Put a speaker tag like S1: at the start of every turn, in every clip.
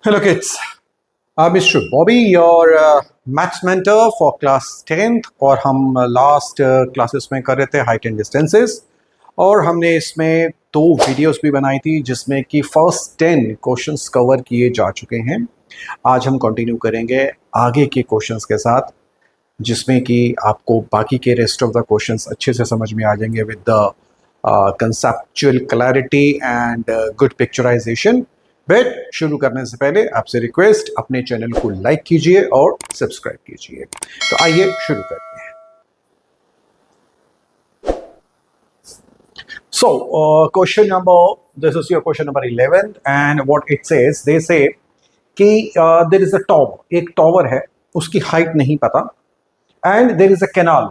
S1: Hello kids, I'm Mr. Bobby, your maths mentor for class 10th और हम last classes में कर रहे थे हाइट एंड डिस्टेंसेस और हमने इसमें 2 वीडियोस भी बनाई थी जिसमें कि फर्स्ट 10 क्वेश्चंस कवर किए जा चुके हैं। आज हम कंटिन्यू करेंगे आगे के क्वेश्चंस के साथ जिसमें कि आपको बाकी के रेस्ट ऑफ द क्वेश्चंस अच्छे से समझ में आ जाएंगे with the conceptual clarity and good picturisation. But शुरू करने से पहले आपसे रिक्वेस्ट, अपने चैनल को लाइक कीजिए और सब्सक्राइब कीजिए। तो आइए शुरू करते हैं। So question number, this is your question number 11 and what it says, they say कि there is a tower, एक टॉवर है, उसकी हाइट नहीं पता and there is a canal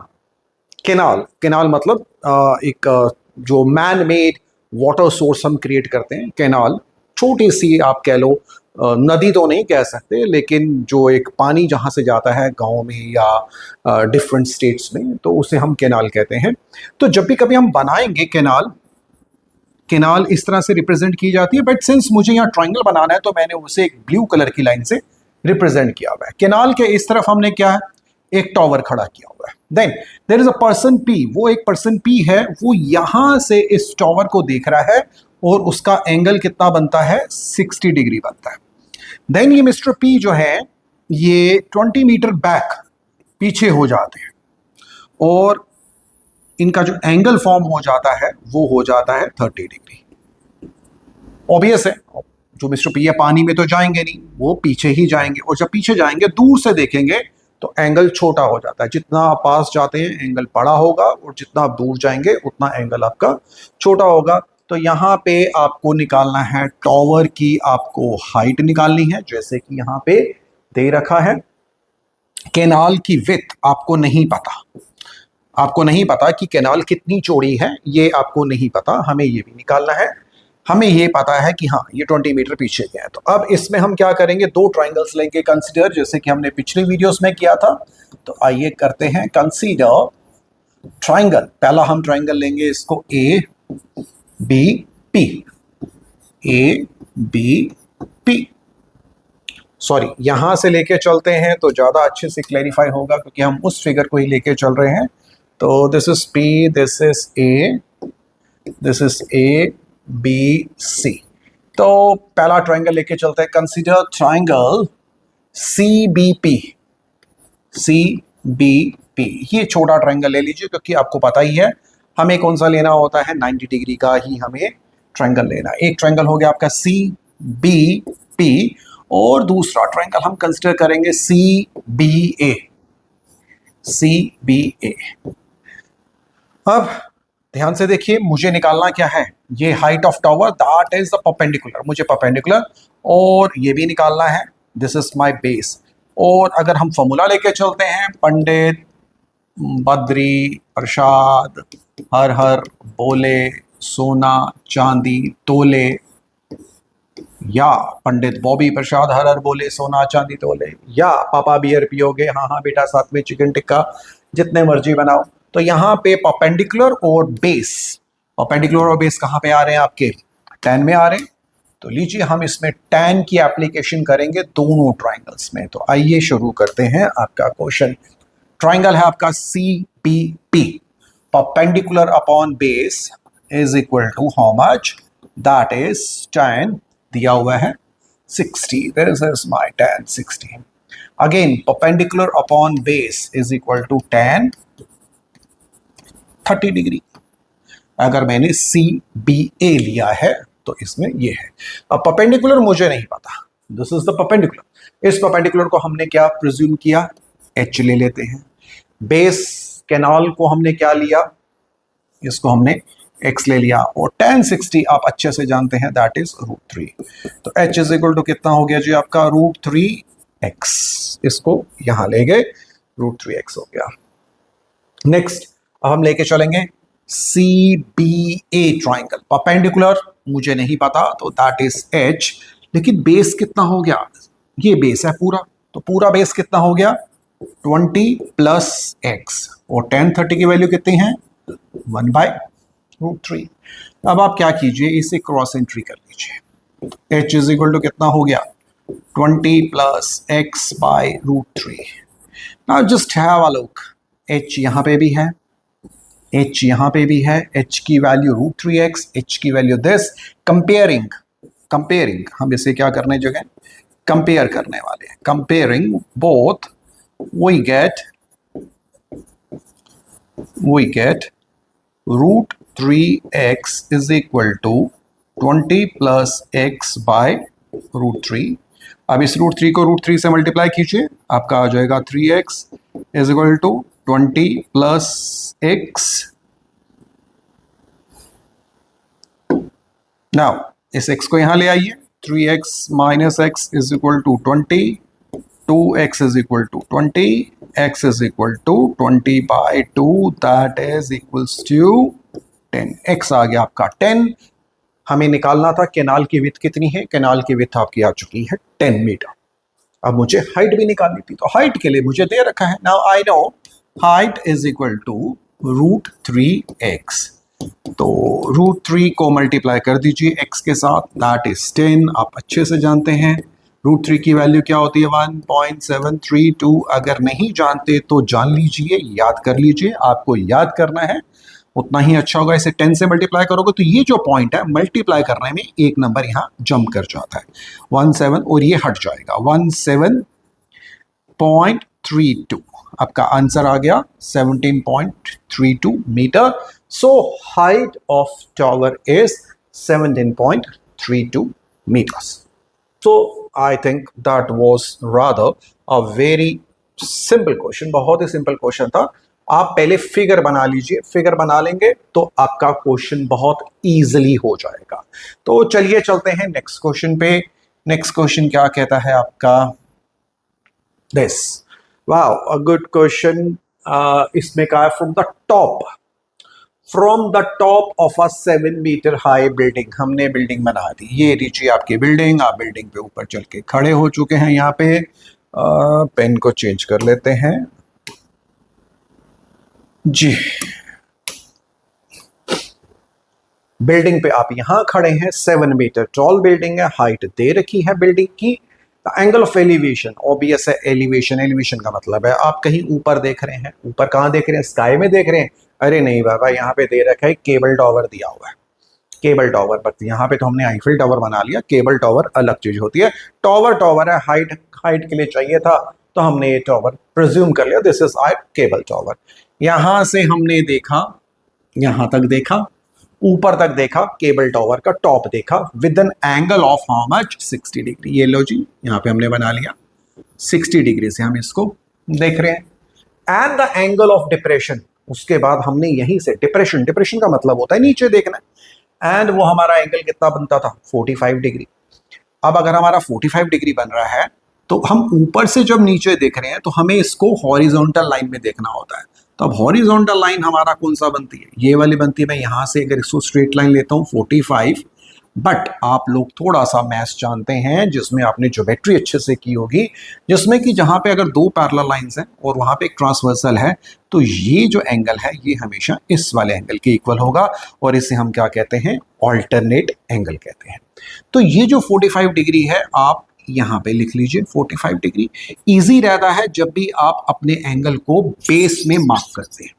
S1: मतलब एक जो मैन मेड वाटर सोर्स हम क्रिएट करते हैं, कैनाल, छोटी सी आप कह लो, नदी तो नहीं कह सकते लेकिन जो एक पानी जहाँ से जाता है गांव में या डिफरेंट स्टेट्स में, तो उसे हम कैनाल कहते हैं। तो जब भी कभी हम बनाएंगे कैनाल इस तरह से रिप्रेजेंट की जाती है, बट सिंस मुझे यहाँ ट्रायंगल बनाना है तो मैंने उसे एक ब्लू कलर की लाइन से रिप्रेजेंट किया हुआ है। कैनाल के इस तरफ हमने क्या है, एक टॉवर खड़ा किया हुआ है। Then there is a person P, वो एक पर्सन पी है, वो यहां से इस टॉवर को देख रहा है और उसका एंगल कितना बनता है, 60 डिग्री बनता है। देन ये मिस्टर पी जो है ये 20 मीटर बैक पीछे हो जाते हैं और इनका जो एंगल फॉर्म हो जाता है वो हो जाता है 30 डिग्री। ऑब्वियस है, जो मिस्टर पी है पानी में तो जाएंगे नहीं, वो पीछे ही जाएंगे और जब पीछे जाएंगे दूर से देखेंगे तो एंगल छोटा हो जाता है। जितना आप पास जाते हैं एंगल बड़ा होगा और जितना आप दूर जाएंगे उतना एंगल आपका छोटा होगा। तो यहाँ पे आपको निकालना है टॉवर की, आपको हाइट निकालनी है, जैसे कि यहाँ पे दे रखा है। कैनाल की विड्थ आपको नहीं पता कि कैनाल कितनी चौड़ी है, ये आपको नहीं पता, हमें ये भी निकालना है। हमें ये पता है कि हाँ ये 20 मीटर पीछे गया है। तो अब इसमें हम क्या करेंगे, 2 ट्राइंगल्स लेंगे कंसीडर, जैसे कि हमने पिछले वीडियोस में किया था। तो आइए करते हैं कंसीडर ट्राइंगल। पहला हम ट्राइंगल लेंगे इसको ए बी पी। सॉरी, यहां से लेके चलते हैं तो ज्यादा अच्छे से क्लैरिफाई होगा क्योंकि हम उस फिगर को ही लेके चल रहे हैं। तो this is P, this is A B C. तो पहला ट्राइंगल लेके चलते हैं। Consider triangle C B P. ये छोटा ट्राइंगल ले लीजिए क्योंकि आपको पता ही है हमें कौन सा लेना होता है, 90 डिग्री का ही हमें ट्रायंगल लेना है। एक ट्रायंगल हो गया आपका सी बी पी और दूसरा ट्रायंगल हम कंसीडर करेंगे सी बी ए। अब ध्यान से देखिए, मुझे निकालना क्या है, ये height of tower, that is the perpendicular, मुझे परपेंडिकुलर और ये भी निकालना है, दिस इज माय बेस। और अगर हम फॉर्मूला लेके चलते हैं, पंडित बद्री प्रसाद हर हर बोले सोना चांदी तोले, या पंडित बॉबी प्रसाद हर हर बोले सोना चांदी तोले, या पापा बियर पियोगे, हाँ बेटा साथ में चिकन टिक्का, जितने मर्जी बनाओ। तो यहाँ पे परपेंडिकुलर और बेस कहाँ पे आ रहे हैं, आपके tan में आ रहे हैं। तो लीजिए हम इसमें tan की एप्लीकेशन करेंगे दोनों ट्राइंगल्स में। तो आइए शुरू करते हैं आपका क्वेश्चन। ट्राइंगल है आपका C P P, perpendicular upon base is equal to how much, that is tan दिया हुआ है 60, this is my tan 60। Again perpendicular upon base is equal to tan 30 degree. अगर मैंने सी बी ए लिया है तो इसमें ये है। अब परपेंडिकुलर मुझे नहीं पता, दिस इज द परपेंडिकुलर। इस परपेंडिकुलर को हमने क्या प्रिज्यूम किया, एच ले लेते हैं। बेस कैनाल को हमने क्या लिया, इसको हमने x ले लिया और tan 60 आप अच्छे से जानते हैं, दैट इज √3। तो h इज इक्वल टू कितना हो गया जी आपका, √3x। इसको यहां ले गए, √3x हो गया। नेक्स्ट अब हम लेके चलेंगे C B A triangle. Perpendicular मुझे नहीं पता तो दैट इज h, लेकिन बेस कितना हो गया, ये बेस है पूरा, तो पूरा बेस कितना हो गया 20 प्लस x और tan 30 की वैल्यू कितनी है 1/√3। अब आप क्या कीजिए, इसे क्रॉस एंट्री कर लीजिए। h इज इक्वल टू कितना हो गया 20 plus x by root 3. Now just have a look. h यहाँ पे भी है, h यहाँ पे भी है, h की वैल्यू √3x, h की वैल्यू दिस. कंपेयरिंग हम इसे क्या करने जगह कंपेयर करने वाले हैं. Comparing both we get √3x is equal to 20 plus x by √3. अब इस √3 को √3 से मल्टीप्लाई कीजिए, आपका आ जाएगा 3x is equal to 20 plus x. Now इस x को यहां ले आइए, 3x minus x is equal to 20, 2x is equal to 20, x is equal to 20 by 2, that is equals to 10. x आ गया आपका 10. हमें निकालना था केनाल की विड्थ कितनी है. केनाल की विड्थ आपकी आ चुकी है 10 मीटर. अब मुझे हाइट भी निकालनी थी, तो हाइट के लिए मुझे दे रखा है. Now I know height is equal to √3x. तो √3 को मल्टीप्लाई कर दीजिए x के साथ, दैट इज 10. आप अच्छे से जानते हैं √3 की वैल्यू क्या होती है, 1.732. अगर नहीं जानते तो जान लीजिए, याद कर लीजिए. आपको याद करना है उतना ही अच्छा होगा. इसे 10 से मल्टीप्लाई करोगे तो ये जो पॉइंट है मल्टीप्लाई करने में एक नंबर यहाँ जंप कर जाता है, 17, और ये हट जाएगा 17.32. आपका आंसर आ गया 17.32 metre. So height of tower is 17.32 meters. So I think that was rather a very simple question. बहुत ही सिंपल क्वेश्चन था. आप पहले फिगर बना लीजिए, फिगर बना लेंगे तो आपका क्वेश्चन बहुत इजीली हो जाएगा. तो चलिए चलते हैं नेक्स्ट क्वेश्चन पे. नेक्स्ट क्वेश्चन क्या कहता है आपका, this. Wow, a good question. इसमें कहा है from the top of a 7 metre high building. हमने बिल्डिंग बना दी. ये लीजिए आपकी बिल्डिंग. आप बिल्डिंग पे ऊपर चल के खड़े हो चुके हैं. यहाँ पे पेन को चेंज कर लेते हैं जी. बिल्डिंग पे आप यहां खड़े हैं. 7 मीटर टॉल बिल्डिंग है. हाइट दे रखी है बिल्डिंग की. एंगल ऑफ एलिवेशन ऑब्वियस है. एलिवेशन का मतलब है आप कहीं ऊपर देख रहे हैं. ऊपर कहां देख रहे हैं, स्काई में देख रहे हैं. अरे नहीं बाबा, यहाँ पे दे रखा है केबल टावर दिया हुआ है. केबल टावर पर यहाँ पे तो हमने आईफिल टावर बना लिया. केबल टावर अलग चीज होती है. टावर है. हाइट के लिए चाहिए था तो हमने ये टावर प्रिज्यूम कर लिया. This is I cable tower. यहां से हमने देखा, यहां तक देखा, ऊपर तक देखा. केबल टावर का टॉप देखा with N angle of how much, 60 degree. ये लो जी, यहाँ पे हमने बना लिया 60 डिग्री से हम इसको देख रहे हैं. And the angle of depression. उसके बाद हमने यहीं से डिप्रेशन का मतलब होता है नीचे देखना. एंड वो हमारा एंगल कितना बनता था, 45 डिग्री. अब अगर हमारा 45 डिग्री बन रहा है तो हम ऊपर से जब नीचे देख रहे हैं तो हमें इसको हॉरिजॉन्टल लाइन में देखना होता है. तो अब हॉरिजॉन्टल लाइन हमारा कौन सा बनती है, ये वाली बनती है. मैं यहां से अगर इसको स्ट्रेट लाइन लेता हूं 45, बट आप लोग थोड़ा सा मैथ्स जानते हैं जिसमें आपने ज्योमेट्री अच्छे से की होगी, जिसमें कि जहां पे अगर 2 पैरेलल लाइंस हैं और वहां पे एक ट्रांसवर्सल है तो ये जो एंगल है ये हमेशा इस वाले एंगल के इक्वल होगा और इसे हम क्या कहते हैं, ऑल्टरनेट एंगल कहते हैं. तो ये जो 45 डिग्री है आप यहां पे लिख लीजिए 45 डिग्री. इजी रहता है जब भी आप अपने एंगल को बेस में मार्क करते हैं.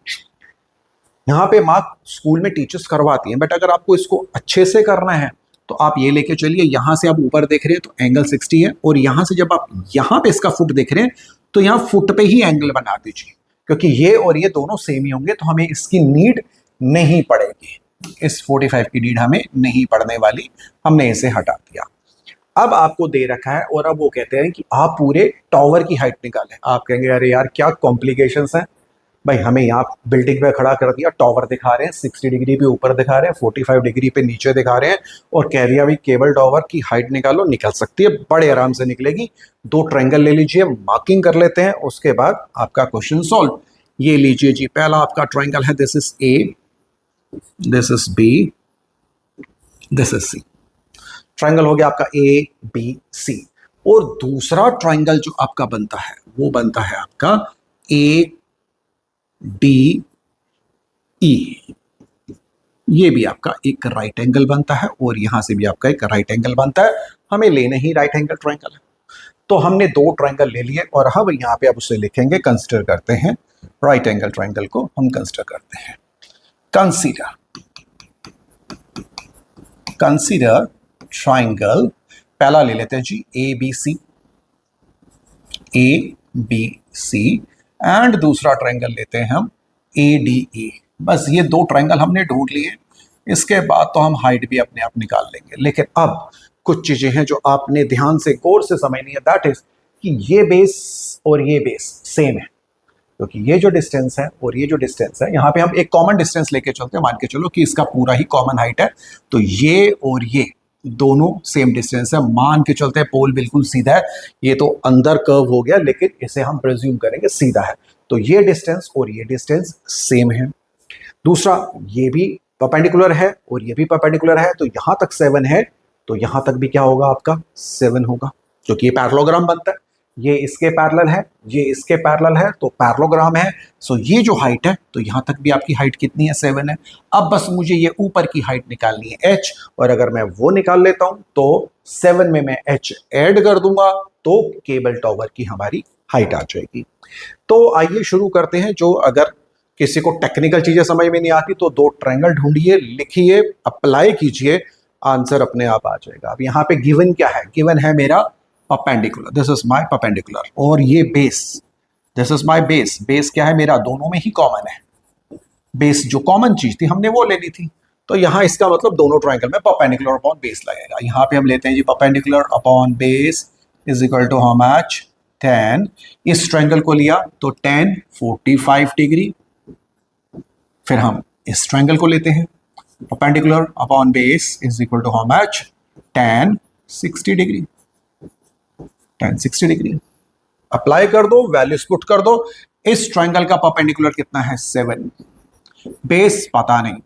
S1: यहाँ पे मार्क स्कूल में टीचर्स करवाती हैं, बट अगर आपको इसको अच्छे से करना है तो आप ये लेके चलिए. यहां से आप ऊपर देख रहे हैं तो एंगल 60 है, और यहां से जब आप यहां पे इसका फुट देख रहे हैं तो यहां फुट पे ही एंगल बना दीजिए, क्योंकि ये और ये दोनों सेम ही होंगे तो हमें इसकी नीड नहीं पड़ेगी. इस 45 की नीड हमें नहीं पड़ने वाली, हमने इसे हटा दिया. अब आपको दे रखा है और अब वो कहते हैं कि आप पूरे टावर की हाइट निकालें. आप कहेंगे अरे यार क्या कॉम्प्लिकेशंस हैं भाई, हमें यहाँ बिल्डिंग पे खड़ा कर दिया, टावर दिखा रहे हैं 60 डिग्री पे ऊपर दिखा रहे हैं, 45 डिग्री पे नीचे दिखा रहे हैं, और कह दिया भाई केबल टावर की हाइट निकालो. निकल सकती है, बड़े आराम से निकलेगी. 2 ट्रायंगल ले लीजिए, मार्किंग कर लेते हैं, उसके बाद आपका क्वेश्चन सॉल्व. ये लीजिए जी, पहला आपका ट्रायंगल है, this is A, this is B, this is C. Triangle हो गया आपका ए बी सी. और दूसरा ट्रायंगल जो आपका बनता है वो बनता है आपका ए डी ई. ये भी आपका एक राइट एंगल बनता है और यहां से भी आपका एक राइट एंगल बनता है. हमें लेना ही राइट एंगल ट्रायंगल है. तो हमने दो ट्रायंगल ले लिए और हम यहाँ पे अब उसे लिखेंगे, कंसिडर करते हैं राइट एंगल ट्रायंगल को हम कंसिडर करते हैं। कंसीडर ट्रायंगल, पहला ले लेते हैं जी ए बी सी एंड दूसरा ट्रायंगल लेते हैं हम ADE। बस ये दो ट्रायंगल हमने ढूंढ लिए, इसके बाद तो हम हाइट भी अपने आप निकाल लेंगे। लेकिन अब कुछ चीजें हैं जो आपने ध्यान से गौर से समझनी है, दैट इज कि ये बेस और ये बेस सेम है, क्योंकि ये जो डिस्टेंस है और ये जो डिस्टेंस है, यहाँ पे हम एक कॉमन डिस्टेंस लेके चलते हैं। मान के चलो कि इसका पूरा ही कॉमन हाइट है, तो ये और ये दोनों सेम डिस्टेंस है। मान के चलते हैं पोल बिल्कुल सीधा है, ये तो अंदर कर्व हो गया, लेकिन इसे हम प्रिज्यूम करेंगे सीधा है, तो ये डिस्टेंस और ये डिस्टेंस सेम है। दूसरा, ये भी परपेंडिकुलर है और ये भी परपेंडिकुलर है, तो यहां तक 7 है, तो यहां तक भी क्या होगा आपका 7 होगा, क्योंकि ये पैरेललोग्राम बनता है। ये इसके पैरेलल है, ये इसके पैरेलल है, तो पैरेललोग्राम है। सो ये जो हाइट है, तो यहां तक भी आपकी हाइट कितनी है 7 है। अब बस मुझे ये ऊपर की हाइट निकालनी है h, और अगर मैं वो निकाल लेता हूं तो 7 में मैं h ऐड कर दूंगा तो केबल टॉवर की हमारी हाइट आ जाएगी। तो आइए शुरू करते हैं। जो अगर किसी को टेक्निकल चीजें समझ में नहीं आती तो दो ट्रायंगल ढूंढिए, लिखिए, अप्लाई कीजिए, आंसर अपने आप आ जाएगा। अब यहाँ पे गिवन क्या है? गिवन है मेरा perpendicular, this is my perpendicular, और ये base, this is my base. Base क्या है मेरा? दोनों में ही कॉमन है। बेस जो कॉमन चीज थी हमने वो लेनी थी, तो यहाँ इसका मतलब दोनों ट्रायंगल में परपेंडिकुलर अपॉन बेस लगेगा। यहाँ पे हम लेते हैं जी perpendicular upon base is equal to how much 10। इस ट्रायंगल को लिया तो 10 45 डिग्री। फिर हम इस ट्रायंगल को लेते हैं, perpendicular upon base is equal to how much 10 60 degree. 10 60 degree apply कर दो, वैल्यूज पुट कर दो। इस ट्रायंगल का परपेंडिकुलर कितना है? 7। बेस पता नहीं,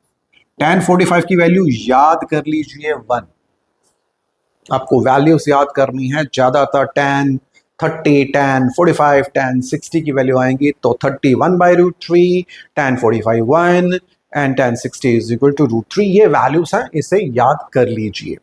S1: tan 45 की वैल्यू याद कर लीजिए 1। आपको वैल्यूज याद करनी है, ज्यादातर tan 30, tan 45, tan 60 की वैल्यू आएंगी, तो 31/√3, tan 45 1 and tan 60 is equal to √3। ये वैल्यूज हैं, इसे याद कर लीजिए।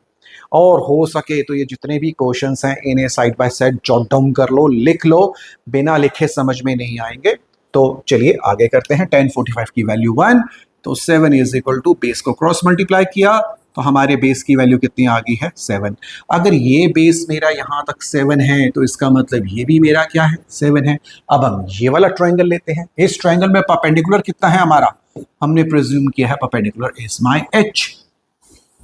S1: और हो सके तो ये जितने भी क्वेश्चंस हैं इन्हें side by side jot down कर लो, लिख लो, बिना लिखे समझ में नहीं आएंगे। तो चलिए आगे करते हैं। tan 45 की वैल्यू 1, तो 7 इज इक्वल टू बेस को क्रॉस मल्टीप्लाई किया तो हमारे बेस की वैल्यू कितनी आ गई है? 7। अगर ये बेस मेरा यहाँ तक 7 है तो इसका मतलब ये भी मेरा क्या है? 7 है। अब हम ये वाला ट्रायंगल लेते हैं। इस ट्रायंगल में परपेंडिकुलर कितना है हमारा? हमने प्रिज्यूम किया है perpendicular is my h,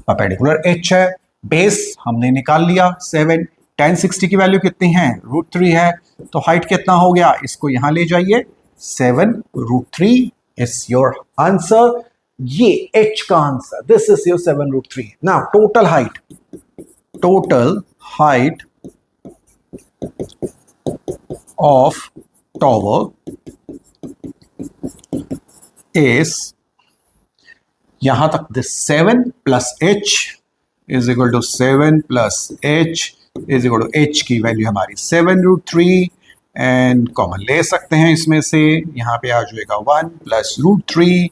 S1: perpendicular h है। बेस हमने निकाल लिया 7, tan 60 की वैल्यू कितनी है? √3 है, तो हाइट कितना हो गया? इसको यहां ले जाइए, 7 √3 इज योर आंसर। ये h का आंसर, this is your 7 √3। Now total height of tower is, यहां तक this 7 plus h is equal to 7 plus h is equal to h की वैल्यू हमारी 7 √3 एंड कॉमन ले सकते हैं इसमें से, यहाँ पे आ जाएगा 1 प्लस √3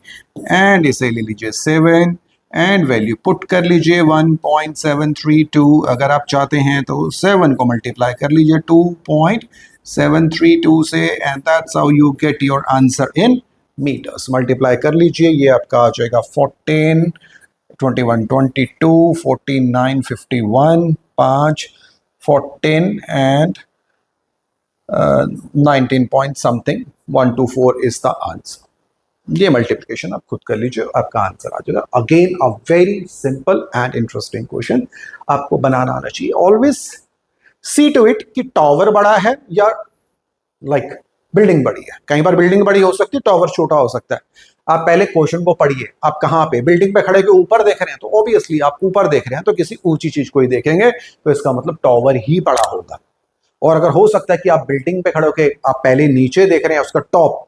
S1: एंड इसे ले लीजिए 7 एंड वैल्यू पुट कर लीजिए 1.732। अगर आप चाहते हैं तो 7 को मल्टीप्लाई कर लीजिए 2.732 से and that's how you get your answer in metres. Multiply कर लीजिए, ये आपका आ जाएगा 14 21 22 14 9 51 5 14 and 19 point something 124 is the answer। ये मल्टीप्लिकेशन आप खुद कर लीजिए, आपका आंसर आ जाएगा। Again a very simple and interesting question आपको बनाना आना चाहिए। ऑलवेज सी टू इट कि टॉवर बड़ा है या लाइक बिल्डिंग बड़ी है। कई बार बिल्डिंग बड़ी हो सकती है, टॉवर छोटा हो सकता है। आप पहले क्वेश्चन को पढ़िए, आप कहाँ पे बिल्डिंग पे खड़े के ऊपर देख रहे हैं, तो ऑब्वियसली आप ऊपर देख रहे हैं, तो किसी ऊंची चीज को ही देखेंगे, तो इसका मतलब टॉवर ही बड़ा होगा। और अगर हो सकता है कि आप बिल्डिंग पे खड़े होके आप पहले नीचे देख रहे हैं, उसका टॉप,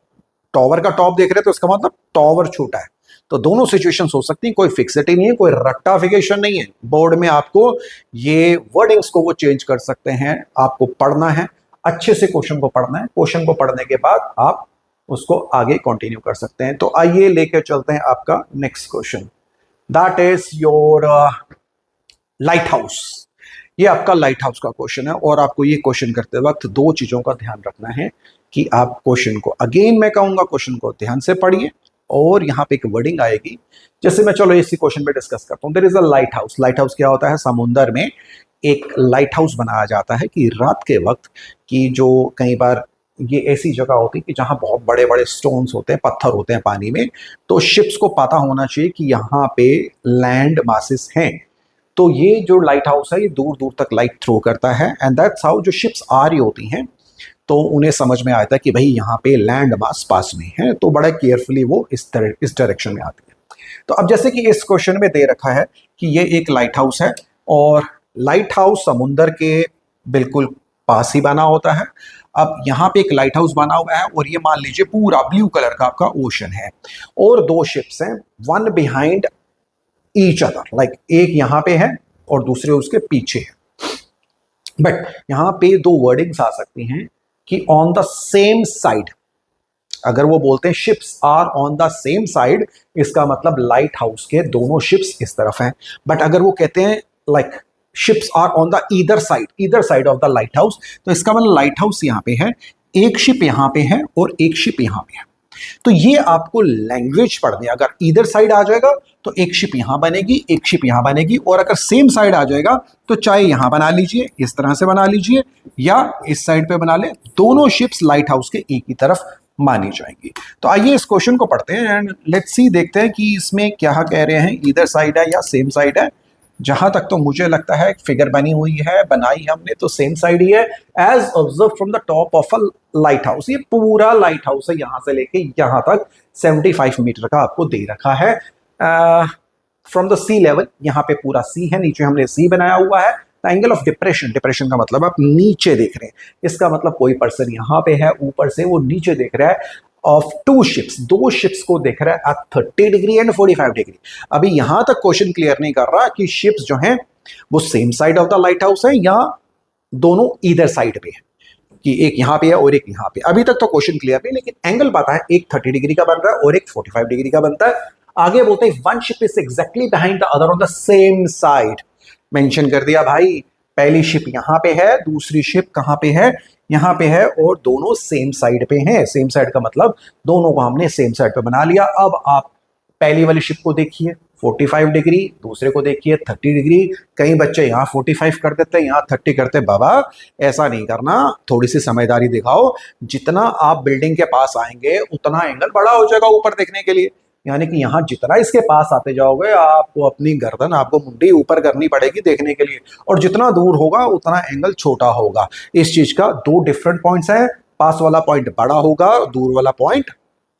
S1: टॉवर का टॉप देख रहे हैं, तो इसका मतलब टॉवर छोटा है। तो दोनों सिचुएशंस हो सकती हैं, कोई फिक्सिटी नहीं है, कोई रट्टाफिकेशन नहीं है। बोर्ड में आपको ये वर्डिंग्स को वो चेंज कर सकते हैं, आपको पढ़ना है, अच्छे से क्वेश्चन को पढ़ना है। क्वेश्चन को पढ़ने के बाद आप उसको आगे कंटिन्यू कर सकते हैं। तो आइए लेकर चलते हैं आपका next question, that is your light house. ये आपका लाइट हाउस का क्वेश्चन है और आपको ये क्वेश्चन करते वक्त दो चीजों का ध्यान रखना है कि आप क्वेश्चन को, अगेन मैं कहूंगा क्वेश्चन को ध्यान से पढ़िए और यहाँ पे एक वर्डिंग आएगी। जैसे मैं चलो इसी क्वेश्चन पे डिस्कस करता हूँ। There is a lighthouse. Lighthouse क्या होता है? समुंदर में एक लाइट हाउस बनाया जाता है कि रात के वक्त की जो कई बार ये ऐसी जगह होती है कि जहाँ बहुत बड़े बड़े स्टोन्स होते हैं, पत्थर होते हैं पानी में, तो शिप्स को पता होना चाहिए कि यहाँ पे लैंड मासेस हैं। तो ये जो लाइट हाउस है ये दूर दूर तक लाइट थ्रो करता है एंड दैट्स हाउ जो शिप्स आ रही होती हैं तो उन्हें समझ में आता है कि भाई यहाँ पे लैंड मास पास में है, तो बड़ा केयरफुली वो इस डायरेक्शन में आती है। तो अब जैसे कि इस क्वेश्चन में दे रखा है कि ये एक लाइट हाउस है और लाइट हाउस समुंदर के बिल्कुल पास ही बना होता है। अब यहाँ पे एक लाइट हाउस बना हुआ है और ये मान लीजिए पूरा ब्लू कलर का आपका ओशन है और दो शिप्स हैं, one behind each other, like एक यहाँ पे है और दूसरे उसके पीछे है। बट यहाँ पे दो वर्डिंग्स आ सकती हैं कि ऑन द सेम साइड। अगर वो बोलते हैं ships are on the same side, इसका मतलब लाइट हाउस के दोनों शिप्स इस तरफ हैं। बट अगर वो कहते हैं like ships are on the either side of the lighthouse, तो इसका मतलब लाइट हाउस यहाँ पे है, एक शिप यहाँ पे है और एक शिप यहाँ पे है। तो ये आपको लैंग्वेज पढ़नी है। अगर ईदर साइड आ जाएगा तो एक शिप यहां बनेगी, एक शिप यहां बनेगी, और अगर सेम साइड आ जाएगा तो चाहे यहां बना लीजिए, इस तरह से बना लीजिए, या इस साइड पे बना ले, दोनों शिप्स लाइट हाउस के एक ही तरफ मानी जाएंगी। तो आइए इस क्वेश्चन को पढ़ते हैं एंड लेट्स सी, देखते हैं कि इसमें क्या कह रहे हैं, ईदर साइड है या सेम साइड है। जहां तक तो मुझे लगता है फिगर बनी हुई है, बनाई हमने तो सेम साइड ही है। As observed from the top of a lighthouse, ये पूरा लाइट हाउस है यहां से लेके यहां तक 75 मीटर का आपको दे रखा है फ्रॉम द सी लेवल। यहाँ पे पूरा सी है, नीचे हमने सी बनाया हुआ है। एंगल ऑफ डिप्रेशन, डिप्रेशन का मतलब आप नीचे देख रहे हैं, इसका मतलब कोई पर्सन यहाँ पे है, ऊपर से वो नीचे देख रहा है, ऑफ टू शिप्स, दो शिप्स को देख रहा है एट 30 डिग्री एंड 45 डिग्री। अभी यहां तक क्वेश्चन क्लियर नहीं कर रहा कि शिप्स जो हैं वो same side of the light house है या दोनों ईदर साइड पे है, कि एक यहां पे है और एक यहां पे। अभी तक तो क्वेश्चन क्लियर नहीं, लेकिन एंगल पता है, एक 30 डिग्री का बन रहा है और एक 45 डिग्री का बनता है। आगे बोलते हैं one ship is exactly behind the other on the same side. Mention कर दिया भाई, पहली शिप यहां पे है, दूसरी शिप कहां पे है, यहां पे है, और दोनों सेम साइड पे हैं। सेम साइड का मतलब दोनों को हमने सेम साइड पे बना लिया। अब आप पहली वाली शिप को देखिए 45 डिग्री, दूसरे को देखिए 30 डिग्री। कई बच्चे यहाँ 45 कर देते हैं, यहाँ 30 करते। बाबा ऐसा नहीं करना, थोड़ी सी समझदारी दिखाओ। जितना आप बिल्डिंग के पास आएंगे उतना एंगल बड़ा हो जाएगा ऊपर देखने के लिए, यानी कि यहाँ जितना इसके पास आते जाओगे आपको अपनी गर्दन, आपको मुंडी ऊपर करनी पड़ेगी देखने के लिए, और जितना दूर होगा उतना एंगल छोटा होगा। इस चीज का दो डिफरेंट पॉइंट्स हैं, पास वाला पॉइंट बड़ा होगा, दूर वाला पॉइंट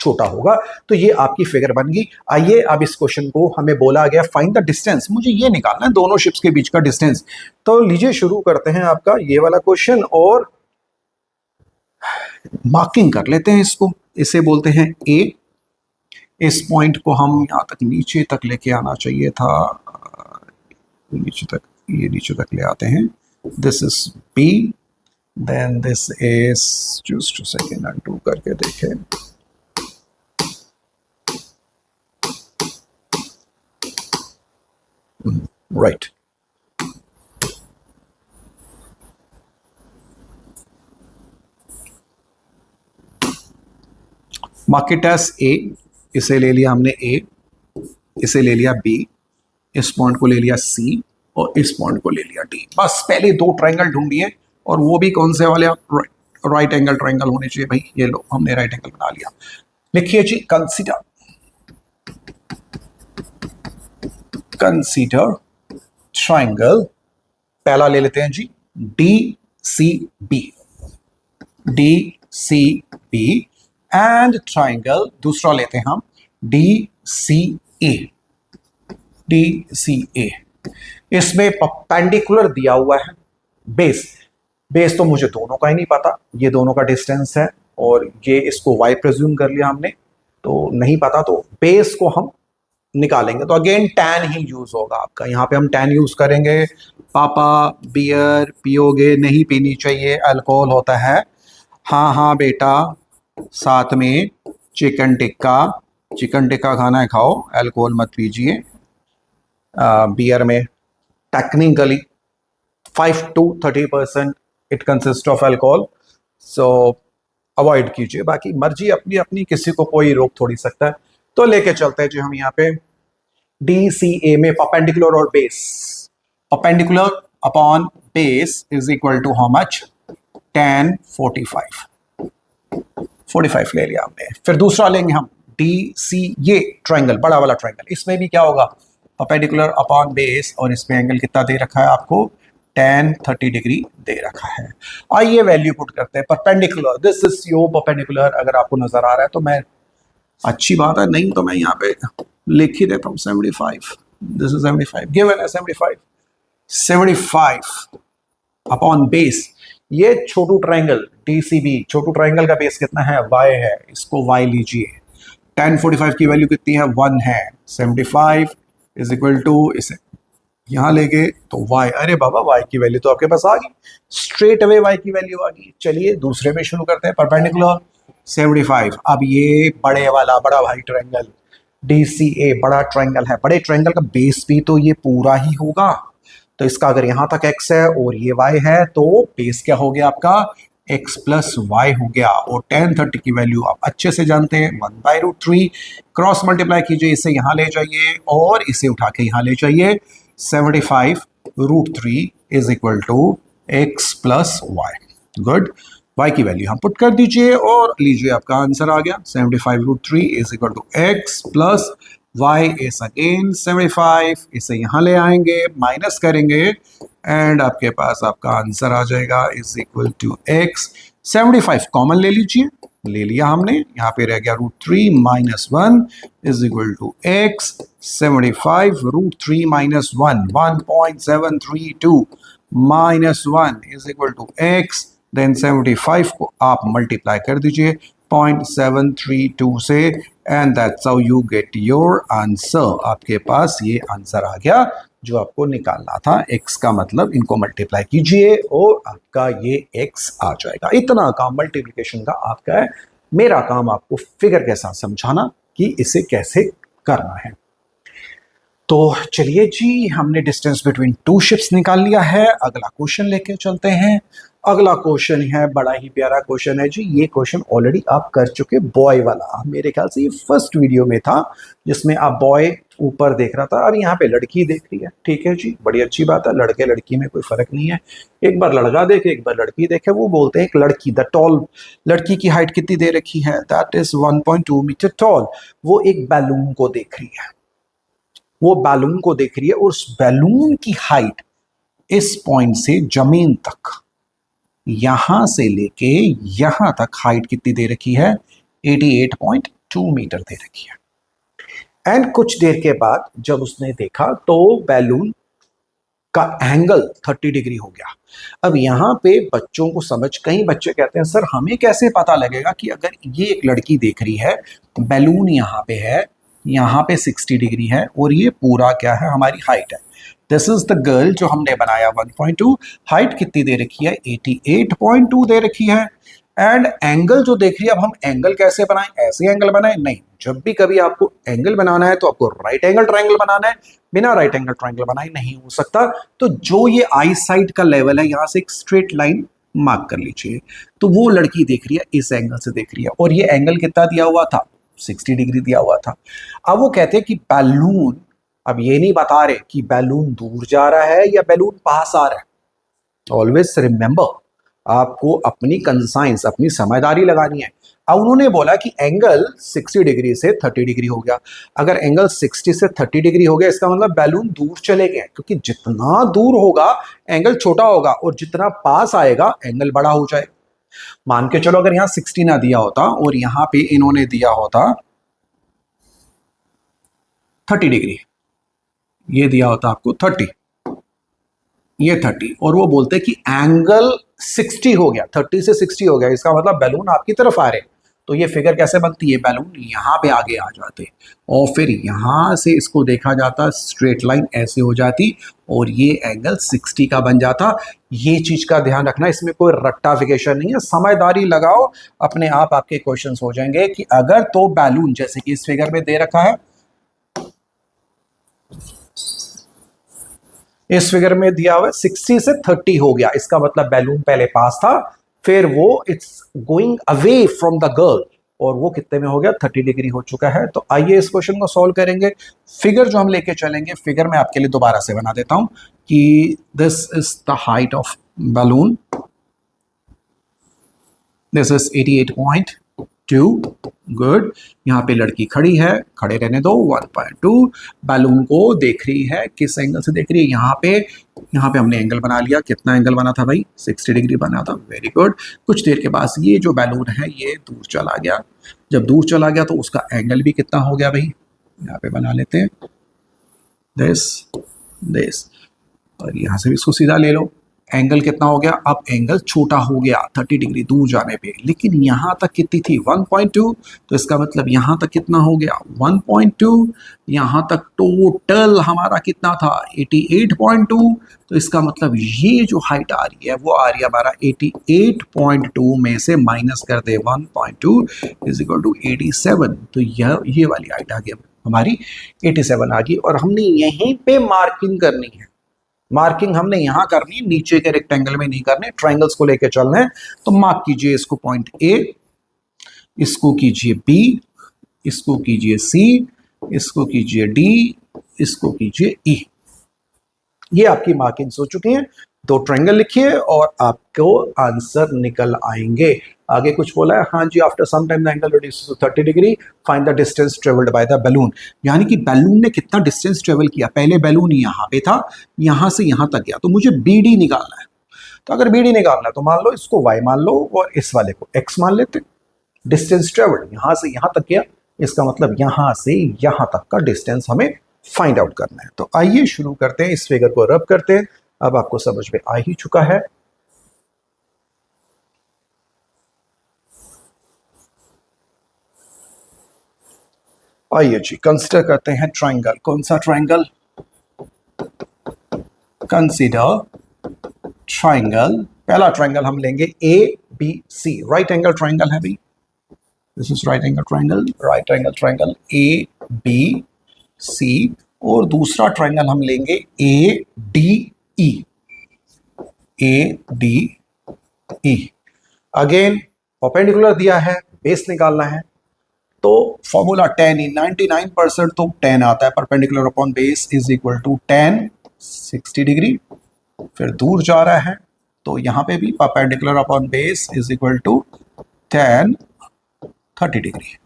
S1: छोटा होगा। तो ये आपकी फिगर बन गई। आइए अब इस क्वेश्चन को हमें बोला गया फाइंड द डिस्टेंस, मुझे ये निकालना है दोनों शिप्स के बीच का डिस्टेंस। तो लीजिए शुरू करते हैं आपका ये वाला क्वेश्चन और मार्किंग कर लेते हैं इसको। इसे बोलते हैं ए। इस पॉइंट को हम यहाँ तक नीचे तक लेके आना चाहिए था, नीचे तक, ये नीचे तक ले आते हैं। This is B, then this is, just a second, undo करके देखें। राइट, मार्केट एस ए, इसे ले लिया हमने ए, इसे ले लिया बी, इस पॉइंट को ले लिया सी और इस पॉइंट को ले लिया डी। बस पहले दो ट्रायंगल ढूंढिए, और वो भी कौन से वाले? राइट एंगल ट्रायंगल होने चाहिए भाई। ये लो, हमने राइट एंगल बना लिया। लिखिए जी, कंसीडर ट्रायंगल, पहला ले लेते हैं G D C B, D C B, and triangle दूसरा लेते हैं हम डी सी ए, डी सी ए। इसमें परपेंडिकुलर दिया हुआ है बेस, बेस तो मुझे दोनों का ही नहीं पता, ये दोनों का डिस्टेंस है और ये इसको y प्रेज्यूम कर लिया हमने, तो नहीं पता, तो बेस को हम निकालेंगे। तो अगेन tan ही यूज होगा आपका, यहाँ पे हम tan यूज करेंगे। पापा बियर पियोगे? नहीं पीनी चाहिए, अल्कोहल होता है। हाँ हाँ बेटा, साथ में चिकन टिक्का, चिकन टिक्का खाना है खाओ, अल्कोहल मत पीजिए। बियर में technically 5 to 30% it consist of alcohol, so avoid कीजिए। बाकी मर्जी अपनी अपनी, किसी को कोई रोक थोड़ी सकता है। तो लेके चलते हैं जी हम यहाँ पे DCA में परपेंडिकुलर और base. Perpendicular upon base is equal to how much, tan 45 ले लिया हमने। फिर दूसरा लेंगे हम DCA ट्रायंगल, बड़ा वाला ट्रायंगल। इसमें भी क्या होगा, परपेंडिकुलर अपॉन बेस, और इसमें एंगल कितना दे रखा है आपको, tan 30 डिग्री दे रखा है। आइए वैल्यू पुट करते हैं। Perpendicular, this is your perpendicular, अगर आपको नजर आ रहा है तो मैं, अच्छी बात है, नहीं तो मैं यहाँ पे लिख ही देता हूँ 75, दिस इज 75, गिवन है 75 अपॉन बेस। ये छोटू ट्रायंगल DCB, छोटू ट्रायंगल का बेस कितना है, y है, इसको y लीजिए। tan 45 की वैल्यू कितनी है, 1 है। 75 इज इक्वल टू, इसे यहाँ लेके तो y, अरे बाबा y की वैल्यू तो आपके पास आ गई, स्ट्रेट अवे y की वैल्यू आ गई। चलिए दूसरे में शुरू करते हैं। परपेंडिकुलर 75, अब ये बड़े वाला, बड़ा भाई ट्रायंगल DCA बड़ा ट्रायंगल है। बड़े ट्रायंगल का बेस भी तो ये पूरा ही होगा, तो इसका अगर यहां तक x है और ये y है, तो बेस क्या हो गया आपका, x प्लस वाई हो गया। और tan 30 की वैल्यू आप अच्छे से जानते हैं, 1/√3। क्रॉस मल्टीप्लाई कीजिए, इसे यहाँ ले जाइए और इसे उठा के यहाँ ले जाइए। 75√3 is equal to x plus Y. Good, y की वैल्यू हम पुट कर दीजिए और लीजिए आपका आंसर आ गया। 75√3 is equal to x plus y is again 75, इसे यहाँ ले आएंगे, माइनस करेंगे एंड आपके पास आपका आंसर आ जाएगा is equal to x। 75 common ले लीजिए, ले लिया हमने, यहाँ पे रह गया √3 minus 1 is equal to x। 75√3 minus 1, 1.732 minus 1 is equal to x। Then 75 को आप मल्टीप्लाई कर दीजिए 0.732 से, and that's how you get your answer. आपके पास ये आंसर आ गया जो आपको निकालना था। x का मतलब, इनको मल्टीप्लाई कीजिए और आपका ये x आ जाएगा। इतना काम मल्टीप्लिकेशन का आपका है। मेरा काम आपको फिगर के साथ समझाना कि इसे कैसे करना है। तो चलिए जी, हमने डिस्टेंस बिटवीन टू शिप्स निकाल लिया है। अगला क्वेश्चन लेके चलते हैं। अगला क्वेश्चन है, बड़ा ही प्यारा क्वेश्चन है जी। ये क्वेश्चन ऑलरेडी आप कर चुके, बॉय वाला। मेरे ख्याल से ये फर्स्ट वीडियो में था जिसमें आप बॉय ऊपर देख रहा था, अब यहाँ पे लड़की देख रही है। ठीक है जी, बड़ी अच्छी बात है, लड़के लड़की में कोई फर्क नहीं है। एक बार लड़का देखे, एक बार लड़की देखे। वो बोलते हैं एक लड़की, द टॉल, लड़की की हाइट कितनी दे रखी है, दैट इज 1.2 मीटर टॉल। वो एक बैलून को देख रही है, वो बैलून को देख रही है और उस बैलून की हाइट इस पॉइंट से जमीन तक, यहां से लेके यहां तक हाइट कितनी दे रखी है, 88.2 मीटर दे रखी है। एंड कुछ देर के बाद जब उसने देखा तो बैलून का एंगल 30 डिग्री हो गया। अब यहाँ पे बच्चों को समझ, कई बच्चे कहते हैं सर हमें कैसे पता लगेगा कि अगर ये एक लड़की देख रही है, बैलून यहाँ पे है, यहाँ पे 60 डिग्री है और ये पूरा क्या है, हमारी हाइट है। दिस इज द गर्ल जो हमने बनाया 1.2, हाइट कितनी दे रखी है, 88.2 दे रखी है। एंड एंगल जो देख रही है, अब हम एंगल कैसे बनाएं, ऐसे एंगल बनाएं नहीं, जब भी कभी आपको एंगल बनाना है तो आपको राइट एंगल ट्रायंगल बनाना है, बिना राइट एंगल ट्रायंगल बनाए नहीं हो सकता। तो जो ये आई साइड का लेवल है, यहां से एक स्ट्रेट लाइन मार्क कर लीजिए। तो वो लड़की देख रही है, इस एंगल से देख रही है और ये एंगल कितना दिया हुआ था, 60 डिग्री दिया हुआ था। अब वो कहते हैं कि बैलून, अब ये नहीं बता रहे कि बैलून दूर जा रहा है या बैलून पास आ रहा है। ऑलवेज रिमेंबर, आपको अपनी कंसाइंस, अपनी समझदारी लगानी है। अब उन्होंने बोला कि एंगल 60 डिग्री से 30 डिग्री हो गया। अगर एंगल 60 से 30 डिग्री हो गया, इसका मतलब बैलून दूर चले गए, क्योंकि जितना दूर होगा एंगल छोटा होगा और जितना पास आएगा एंगल बड़ा हो जाएगा। मान के चलो अगर यहाँ 60 ना दिया होता और यहाँ पे इन्होंने दिया होता 30 डिग्री, ये दिया होता आपको 30, ये 30, और वो बोलते कि एंगल 60 हो गया, 30 से 60 हो गया, इसका मतलब बैलून आपकी तरफ आ रहे। तो ये फिगर कैसे बनती है, बैलून यहाँ पे आगे आ जाते और फिर यहाँ से इसको देखा जाता, स्ट्रेट लाइन ऐसे हो जाती और ये एंगल 60 का बन जाता। ये चीज का ध्यान रखना, इसमें कोई रट्टाफिकेशन नहीं है, समझदारी लगाओ, अपने आप आपके क्वेश्चंस हो जाएंगे। कि अगर तो बैलून जैसे कि इस फिगर में दे रखा है, इस फिगर में दिया हुआ 60 से 30 हो गया, इसका मतलब बैलून पहले पास था, फिर वो it's going away from the girl, और वो कितने में हो गया, 30 डिग्री हो चुका है। तो आइए इस क्वेश्चन को सॉल्व करेंगे। फिगर जो हम लेके चलेंगे, फिगर में आपके लिए दोबारा से बना देता हूं कि this is the height of balloon, this is 88.2, good. यहाँ पे लड़की खड़ी है, खड़े रहने दो, 1.2, बैलून को देख रही है, किस एंगल से देख रही है, यहाँ पे हमने एंगल बना लिया, कितना एंगल बना था भाई, 60 डिग्री बना था, वेरी गुड। कुछ देर के बाद ये जो बैलून है ये दूर चला गया, जब दूर चला गया तो उसका एंगल भी कितना हो गया भाई, यहाँ पे बना लेते हैं दिस, और यहाँ से भी इसको सीधा ले लो, एंगल कितना हो गया, अब एंगल छोटा हो गया 30 डिग्री दूर जाने पे, लेकिन यहाँ तक कितनी थी 1.2, तो इसका मतलब यहाँ तक कितना हो गया 1.2, यहाँ तक टोटल हमारा कितना था 88.2, तो इसका मतलब ये जो हाइट आ रही है वो आ रही है हमारा 88.2 में से माइनस कर दे 1.2 इज इक्वल टू 87, तो ये वाली हाइट आ गई हमारी 87 आ गई, और हमने यहीं पे मार्किंग करनी है, मार्किंग हमने यहां करनी, नीचे के रेक्टेंगल में नहीं करने, ट्रायंगल्स को लेके चलना है। तो मार्क कीजिए इसको पॉइंट ए, इसको कीजिए बी, इसको कीजिए सी, इसको कीजिए डी, इसको कीजिए ई। ये आपकी मार्किंग्स हो चुकी हैं, दो ट्रायंगल लिखिए और आपको आंसर निकल आएंगे। आगे कुछ बोला है, हाँ जी, after some time the angle reduces to 30 degree, find the distance travelled by the balloon, यानी कि बैलून ने कितना डिस्टेंस ट्रेवल किया, पहले बैलून यहाँ पे था, यहाँ से यहाँ तक गया, तो मुझे बी डी निकालना है। तो अगर बी डी निकालना है तो मान लो इसको y मान लो और इस वाले को x मान लेते। डिस्टेंस ट्रेवल्ड यहाँ से यहाँ तक गया, इसका मतलब यहाँ से यहाँ तक का डिस्टेंस हमें फाइंड आउट करना है। तो आइए शुरू करते हैं, इस फिगर को रब करते हैं। अब आपको समझ में आ ही चुका है। आइए जी कंसिडर करते हैं ट्रायंगल। कौन सा ट्रायंगल, कंसिडर ट्रायंगल। पहला ट्रायंगल हम लेंगे A B C, right angle triangle है भाई, this is right angle triangle, right angle triangle A B C. और दूसरा ट्रायंगल हम लेंगे A D E, A D E. Again perpendicular दिया है, बेस निकालना है, तो फॉर्मूला tan ही 99% तो tan आता है, perpendicular upon base is equal to tan 60 degree. फिर दूर जा रहा है तो यहाँ पे भी perpendicular upon base is equal to tan 30 degree.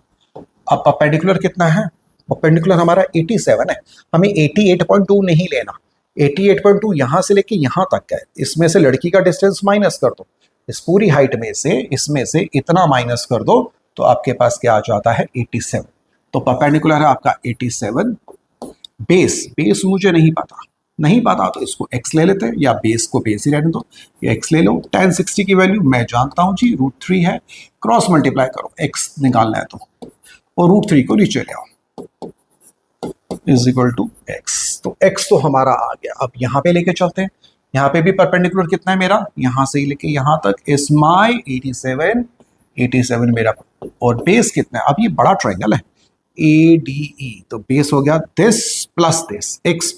S1: अब परपेंडिकुलर कितना है, परपेंडिकुलर हमारा 87 है, हमें 88.2 नहीं लेना, 88.2 यहाँ से लेके यहाँ तक है, इसमें से लड़की का डिस्टेंस माइनस कर दो, इस पूरी हाइट में से इसमें से इतना माइनस कर दो, तो आपके पास क्या आ जाता है 87। तो परपेंडिकुलर है आपका 87। बेस मुझे नहीं पता तो इसको x ले लेते हैं, या बेस को बेस ही रहने दो, या x ले लो। tan 60 की वैल्यू मैं जानता हूं जी, √3 है, क्रॉस मल्टीप्लाई करो, x निकालना है तो, और √3 को नीचे ले आओ इज इक्वल टू x। तो x तो हमारा आ गया। अब यहाँ पे लेके चलते हैं, यहाँ पे भी परपेंडिकुलर कितना है मेरा, यहाँ से ही लेके यहाँ तक इज माई 87 मेरा, और बेस कितना है, अब ये बड़ा ट्रायंगल है ADE, तो बेस हो गया this plus this, x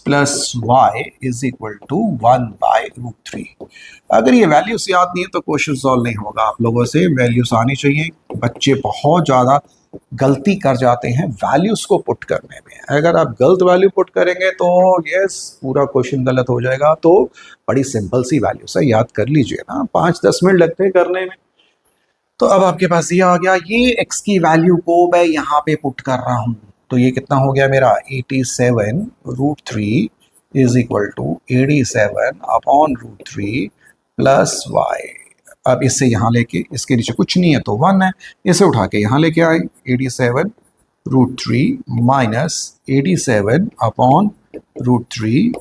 S1: plus Y is equal to 1/√3। अगर ये वैल्यूज याद नहीं है तो क्वेश्चन सॉल्व नहीं होगा। आप लोगों से वैल्यूज आनी चाहिए, बच्चे बहुत ज़्यादा गलती कर जाते हैं वैल्यूज को पुट करने में। अगर आप गलत वैल्यू पुट करेंगे तो यस पूरा क्वेश्चन गलत हो जाएगा। तो बड़ी सिंपल सी वैल्यूज है, याद कर लीजिए ना, 5-10 मिनट लगते हैं करने में। तो अब आपके पास ये आ गया, ये x की वैल्यू को मैं यहाँ पे पुट कर रहा हूँ, तो ये कितना हो गया मेरा 87√3 is equal to 87 upon √3 plus Y. अब इससे यहाँ लेके, इसके नीचे कुछ नहीं है तो 1 है, इसे उठा के यहाँ लेके आए 87√3 minus 87 upon √3